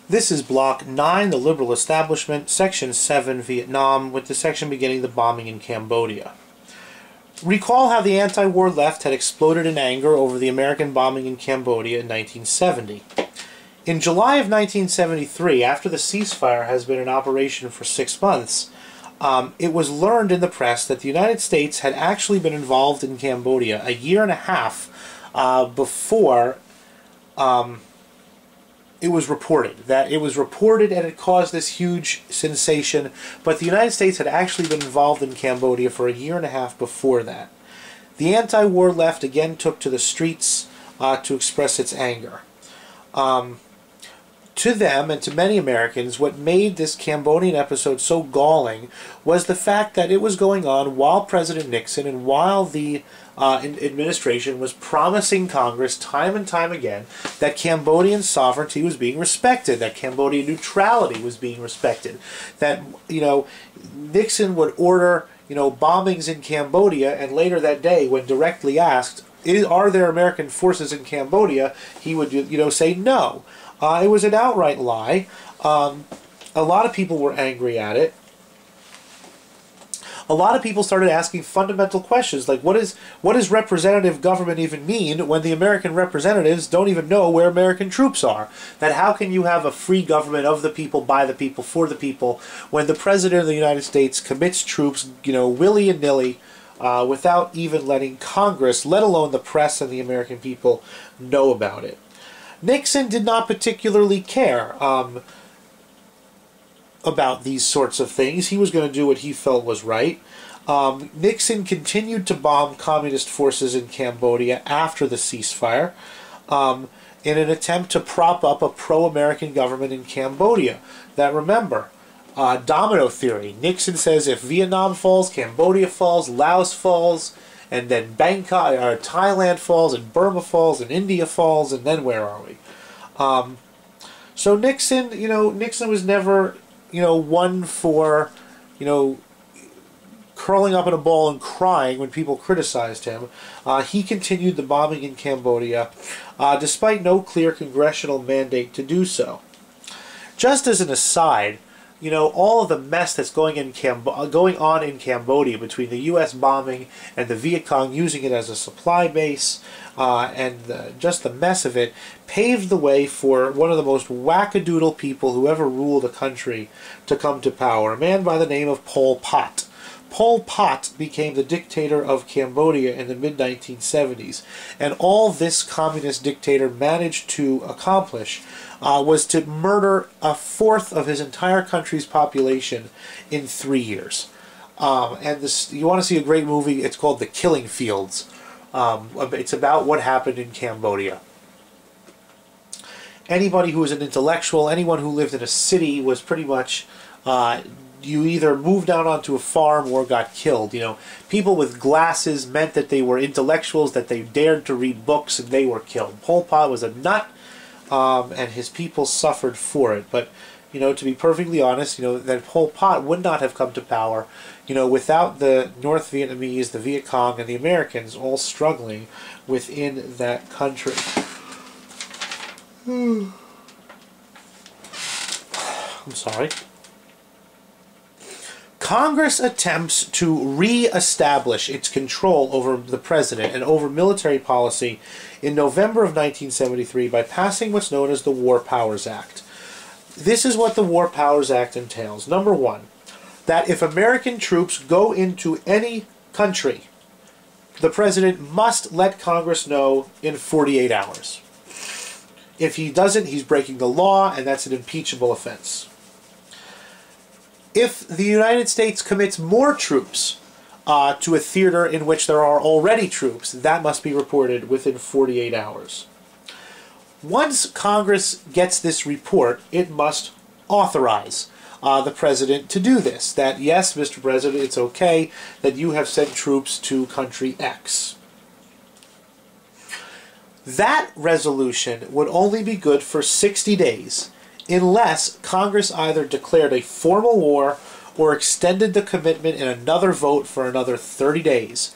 This is Block 9, the Liberal Establishment, Section 7, Vietnam, with the section beginning the bombing in Cambodia. Recall how the anti-war left had exploded in anger over the American bombing in Cambodia in 1970. In July of 1973, after the ceasefire has been in operation for 6 months, it was learned in the press that the United States had actually been involved in Cambodia a year and a half before it was reported. That it was reported and it caused this huge sensation, but the United States had actually been involved in Cambodia for a year and a half before that. The anti-war left again took to the streets to express its anger. To them, and to many Americans, what made this Cambodian episode so galling was the fact that it was going on while President Nixon and while the administration was promising Congress time and time again that Cambodian sovereignty was being respected, that Cambodian neutrality was being respected, that, Nixon would order, bombings in Cambodia, and later that day, when directly asked, are there American forces in Cambodia, he would, say no. It was an outright lie. A lot of people were angry at it. A lot of people started asking fundamental questions like, what does representative government even mean when the American representatives don't even know where American troops are? That how can you have a free government of the people, by the people, for the people, when the President of the United States commits troops, willy and nilly, without even letting Congress, let alone the press and the American people, know about it? Nixon did not particularly care about these sorts of things. He was going to do what he felt was right. Nixon continued to bomb communist forces in Cambodia after the ceasefire in an attempt to prop up a pro-American government in Cambodia. That, remember, domino theory. Nixon says if Vietnam falls, Cambodia falls, Laos falls, and then Bangkok, or Thailand falls, and Burma falls, and India falls, and then where are we? So Nixon, Nixon was never, one for, curling up in a ball and crying when people criticized him. He continued the bombing in Cambodia, despite no clear congressional mandate to do so. Just as an aside, all of the mess that's going on in Cambodia between the U.S. bombing and the Viet Cong using it as a supply base, and just the mess of it, paved the way for one of the most wackadoodle people who ever ruled a country to come to power, a man by the name of Pol Pot. Pol Pot became the dictator of Cambodia in the mid-1970s, and all this communist dictator managed to accomplish was to murder a fourth of his entire country's population in 3 years. And you want to see a great movie, it's called The Killing Fields. It's about what happened in Cambodia. Anybody who was an intellectual, anyone who lived in a city was pretty much... you either moved out onto a farm or got killed. People with glasses meant that they were intellectuals, that they dared to read books, and they were killed. Pol Pot was a nut, and his people suffered for it. But, to be perfectly honest, that Pol Pot would not have come to power, without the North Vietnamese, the Viet Cong, and the Americans all struggling within that country. I'm sorry. Congress attempts to re-establish its control over the president and over military policy in November of 1973 by passing what's known as the War Powers Act. This is what the War Powers Act entails. Number one, that if American troops go into any country, the president must let Congress know in 48 hours. If he doesn't, he's breaking the law, and that's an impeachable offense. If the United States commits more troops to a theater in which there are already troops, that must be reported within 48 hours. Once Congress gets this report, it must authorize the President to do this. That, yes, Mr. President, it's okay that you have sent troops to country X. That resolution would only be good for 60 days. Unless Congress either declared a formal war or extended the commitment in another vote for another 30 days.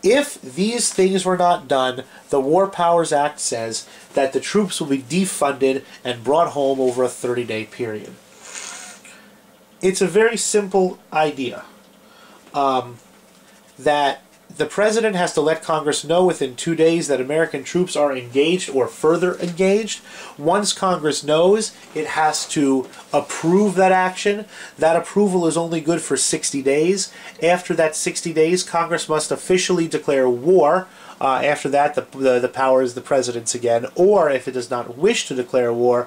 If these things were not done, the War Powers Act says that the troops will be defunded and brought home over a 30-day period. It's a very simple idea. That the president has to let Congress know within 2 days that American troops are engaged or further engaged. Once Congress knows, it has to approve that action. That approval is only good for 60 days. After that 60 days, Congress must officially declare war. After that, the power is the president's again. Or, if it does not wish to declare war,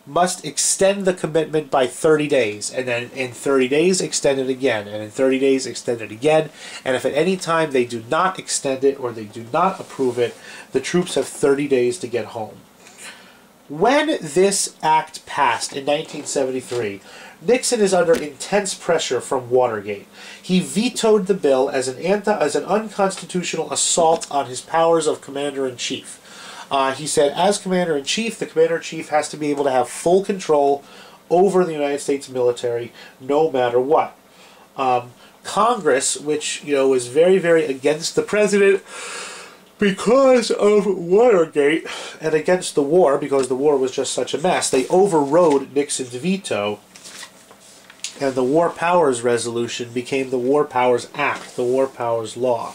must extend the commitment by 30 days, and then in 30 days extend it again, and in 30 days extend it again, and if at any time they do not extend it or they do not approve it, the troops have 30 days to get home. When this act passed in 1973, Nixon is under intense pressure from Watergate. He vetoed the bill as an unconstitutional assault on his powers of commander-in-chief. He said, as Commander-in-Chief, the Commander-in-Chief has to be able to have full control over the United States military, no matter what. Congress, which, is very, very against the President because of Watergate, and against the war, because the war was just such a mess, they overrode Nixon's veto, and the War Powers Resolution became the War Powers Act, the War Powers Law.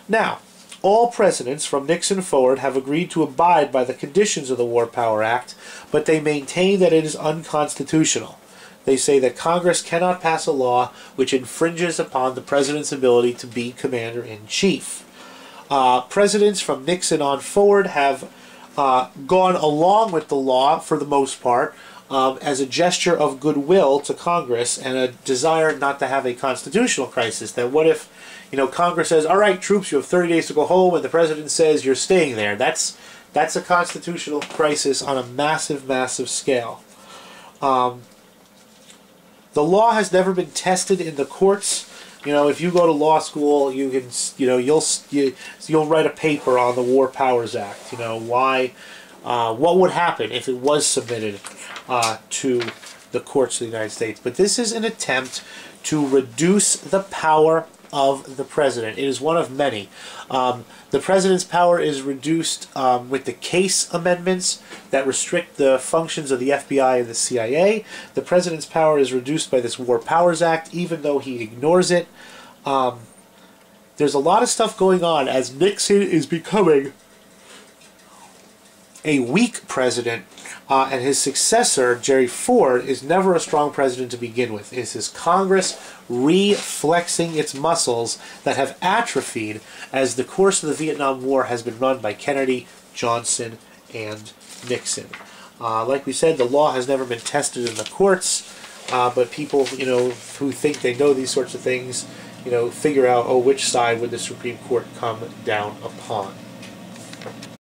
Now, all presidents from Nixon forward have agreed to abide by the conditions of the War Power Act, but they maintain that it is unconstitutional. They say that Congress cannot pass a law which infringes upon the president's ability to be commander-in-chief. Presidents from Nixon on forward have gone along with the law for the most part as a gesture of goodwill to Congress and a desire not to have a constitutional crisis. That what if Congress says, all right, troops, you have 30 days to go home, and the president says you're staying there. That's a constitutional crisis on a massive, massive scale. The law has never been tested in the courts. If you go to law school, you can, you'll write a paper on the War Powers Act. What would happen if it was submitted to the courts of the United States? But this is an attempt to reduce the power of the president. It is one of many. The president's power is reduced with the case amendments that restrict the functions of the FBI and the CIA. The president's power is reduced by this War Powers Act, even though he ignores it. There's a lot of stuff going on as Nixon is becoming a weak president, and his successor, Jerry Ford, is never a strong president to begin with. It is Congress reflexing its muscles that have atrophied as the course of the Vietnam War has been run by Kennedy, Johnson, and Nixon. Like we said, the law has never been tested in the courts, but people, who think they know these sorts of things, figure out, which side would the Supreme Court come down upon.